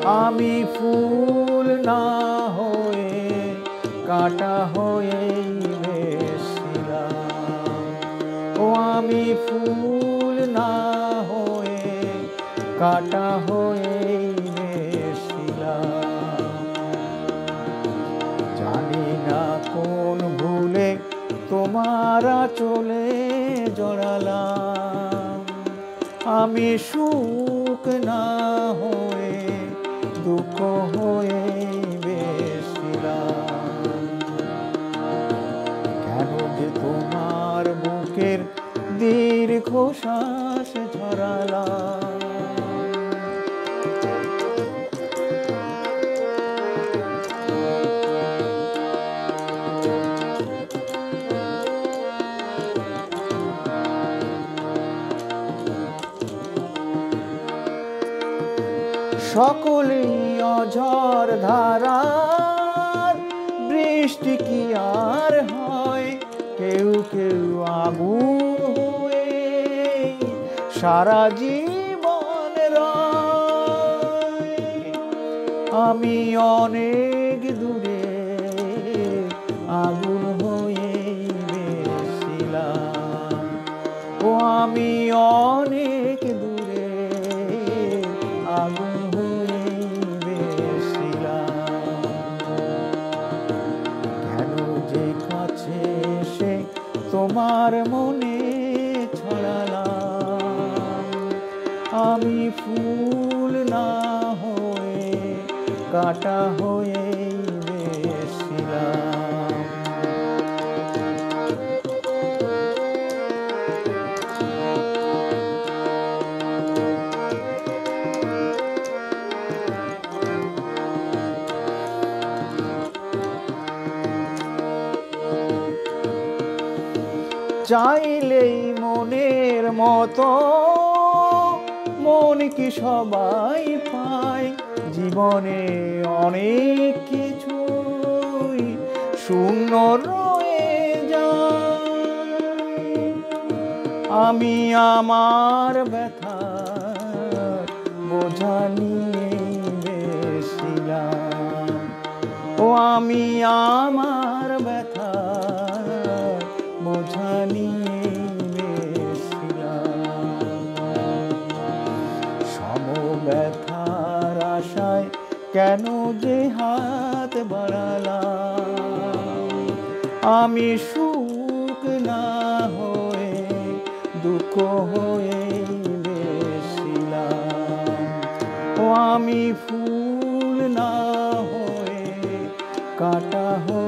আমি ফুল না হয়ে কাঁটা হয়ে বেশিলাম। ও আমি ফুল না হয়ে কাঁটা হয়ে বেশিলাম। জানি না কোন ভুলে তোমার আঁচলে জড়ালাম। আমি সুখ না হয়ে দুঃখ হয়ে বেশিলাম। কেন যে তোমার বুকের দীর্ঘশ্বাস ঝরালাম। সকলেই অঝড় ধারার বৃষ্টি কি আর হয়, কেউ কেউ আগুন হয়ে সারা জীবন রয়। আমি অনেক দূরে আগুন হয়ে বেশিলাম। ও আমি অনেক দূরে আগুন হয়ে বেশিলাম। কেন যে কাছে এসে তোমার মনে ছড়ালাম। আমি ফুল না হয়ে কাঁটা হয়ে বেশিলাম। চাইলেই মনের মতো মন কি সবাই পায়, জীবনে অনেক কিছুই শূন্য রয়ে যায়। আমি আমার ব্যথা বোঝা নিয়ে বেশিলাম। ও আমি আমার ব্যথা বোঝা নিয়ে বেশিলাম। সমব্যথার আশায় কেন যে হাত বাড়ালাম। আমি সুখ না হয়ে দুঃখ হয়ে বেশিলাম। ও আমি ফুল না হয়ে কাঁটা হয়ে